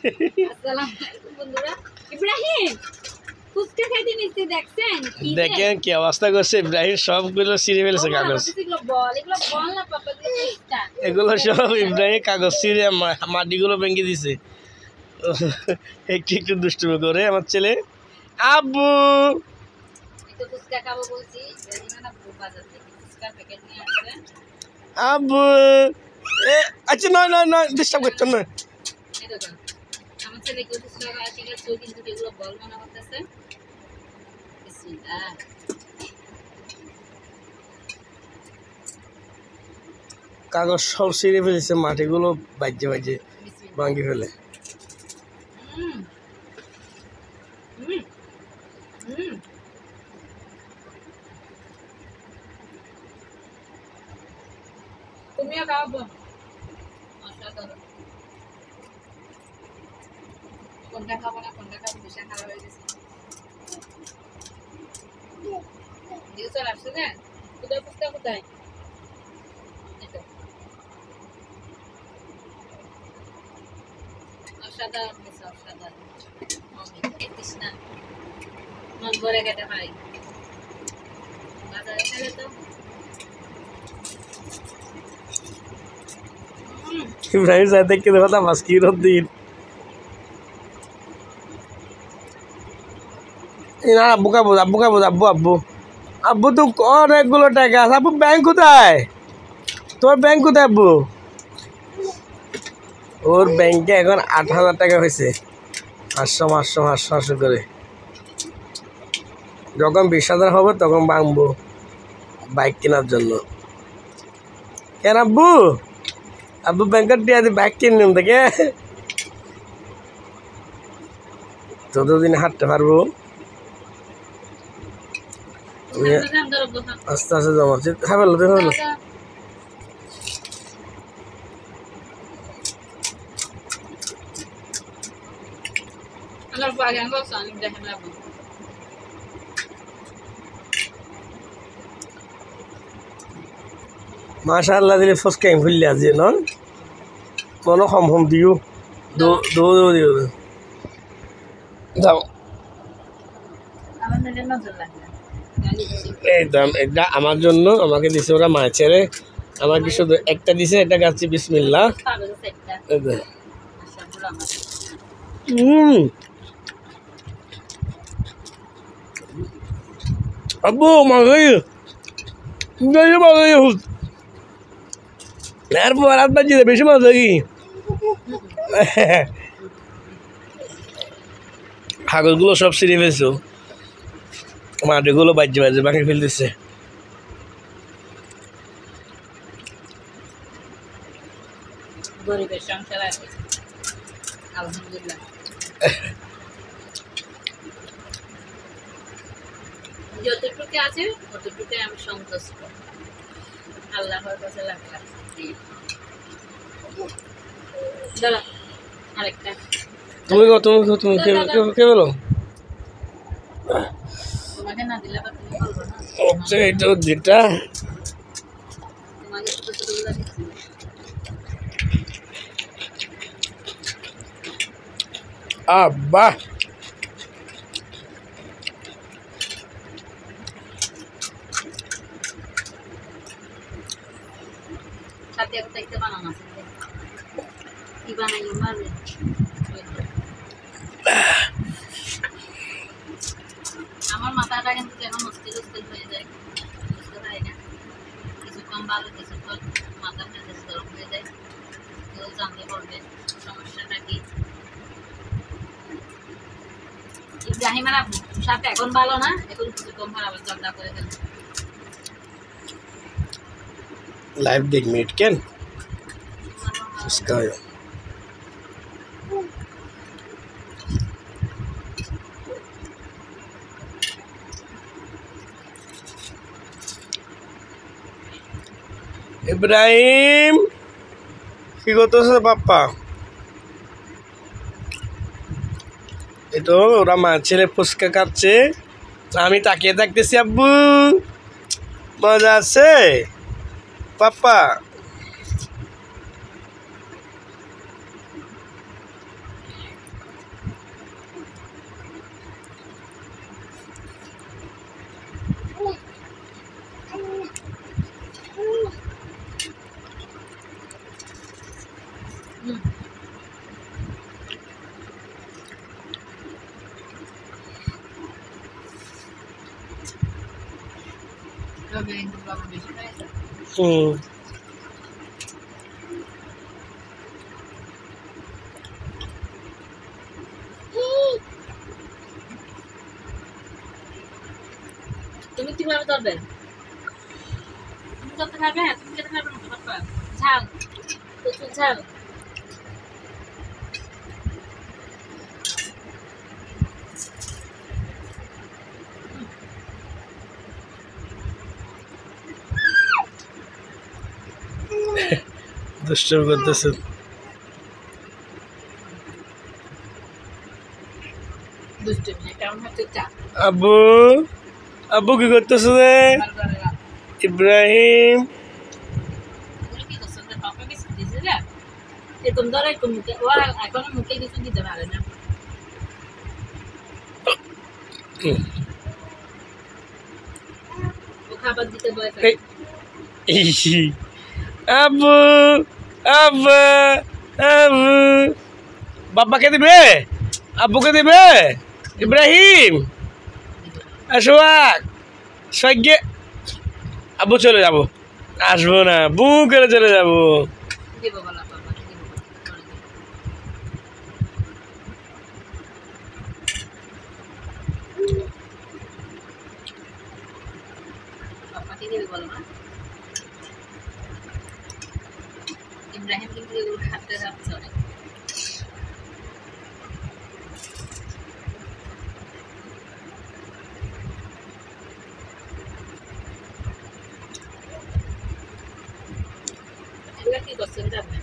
আসসালামু আলাইকুম বন্ধুরা। ইব্রাহিম ফুচকা খাইতে নিতে দেখছেন কি দেখেন কি অবস্থা করছে ইব্রাহিম, সবগুলো ছিঁড়ে ফেলেছে কাগজ। এগুলো বল না পাপা, ফুচকা এগুলো সব ইব্রাহিম কাগজ ছিঁড়ে মাটিগুলো ভেঙে দিছে। একটু একটু দুষ্টুমি করে আমার ছেলে। আব্বু একটু ফুচকা খাবো বলছি, ইব্রাহিম না বাজার থেকে ফুচকা প্যাকেট নিয়ে আসছে। আব্বু আচ্ছা না ডিস্টার্ব করতাম না। এই দেখো আমার ছেলে কি ফুচকা খায়, ঠিক আছে, কিন্তু এগুলো বল মনে করতেছে। বিসমিল্লাহ। কাগজ সব ছিঁড়ে ফেলেছে, মাটিগুলো বাজে বাজে ভাঙি ফেলে। তুমিও খাবো কোনটা খাবো না কোনটা খাবো, ভীষণ খারাপ হয়ে গেছে। চলে আসছে না, কোথায় ফুচকা কোথায়? অসাধারণ হয়েছে, অসাধারণ। দেখিস না মন ভরে খেতে পারি, বাজারে খেলে তো। ইব্রাহিম সাহেব দেখে দেখো না মাস্কির দিন না। আব্বু খাবো, আব্বু খাবো, আব্বু আব্বু আব্বু তো অনেকগুলো টাকা আছে। আব্বু ব্যাংক কোথায়? তোর ব্যাংক কোথায় আব্বু? ওর ব্যাংকে এখন 8,000 টাকা হয়েছে, 500 করে। যখন 20,000 হবে তখন ভাঙবো বাইক কেনার জন্য। কেন আব্বু? আব্বু ব্যাংকের দিয়ে বাইক কিনলাম থেকে ততদিন হাঁটতে পারবো। আস্তে আস্তে জমাচ্ছি। হ্যাঁ বলো, তুমি বলো। মাশাআল্লাহ দিলে ফুচকা ফুললে আজি ন মনো হম দিও দো দিও যাও। এই দাম এটা আমার জন্য, আমাকে দিছে ওরা মাছ ছেড়ে। আমাকে শুধু একটা দিছে, এটা গাচ্ছি বিসমিল্লাহ। আব্বু মাগাই এরপর রাত বাজিয়ে বেশি মজা কি কাগজগুলো সব ছিঁড়ে ফেলছো, মাটিগুলো বাজে বাজে ভাঙে ফেলতেছে। গরিবের সংসার আছে, আলহামদুলিল্লাহ। যতটুকু আছে ততটুকু আমি সন্তুষ্ট, আল্লাহর কাছে লাখ লাখ। দাঁড়া আরেকটা তুমি তুমি কে বলো? তোমাকে না দিলে আবার তুমি বলবো না। আচ্ছা এটা যেটা তোমাকে ছোট ছোটগুলো দিচ্ছি। আব্বা সাথে একটা একটা বানানো আছে, কি বানাইলো মারবে। আমার মাথাটা কিন্তু কেন অস্থির অস্থির হয়ে যায়, বুঝতে পারি না। কিছুক্ষণ ভালো, কিছুক্ষণ মাথার মেজাজ গরম হয়ে যায়। কেউ জানতে পারবে সমস্যাটা কি। ইব্রাহিমের সাথে এখন ভালো না, এখন কিছুক্ষণ ভালো আবার ঝগড়া করে ফেলছে। লাইভ দেখ মিনিট কেন ফুচকা ইব্রাহিম কি করতেছে বাপ্পা? এই তো ওরা মা ছেলে ফুচকা খাচ্ছে, আমি তাকিয়ে থাকতেছি। আব্বু মজা আছে পাপ্পা? তুমি কিভাবে ধরবে? তুমি ধরতে পারবে? তুমি খেতে পারবে না? পারবা? ঝাল, প্রচুর ঝাল। দুষ্টুমি করতেছে। আব্বু আব্বু কি করতেছে রে? ইব্রাহিম এরকম ধরে ওরা এখনো মুখে কিছু দিতে পারে না। ও খাবার দিতে ভয় পায়। আব্বু আব্বু আব্বু বাবাকে দিবে? আব্বুকে দিবে? ইব্রাহিম সোহাগ সোহাগে আব্বু চলে যাবো, আসবো না, বু করে চলে যাবো। দিব বলা বাবাকে দিব, বাবাকে দিবে বলো না। ইব্রাহিম কিন্তু এগুলো খাতে যাচ্ছে অনেক। এগুলা কি করছেন জানেন?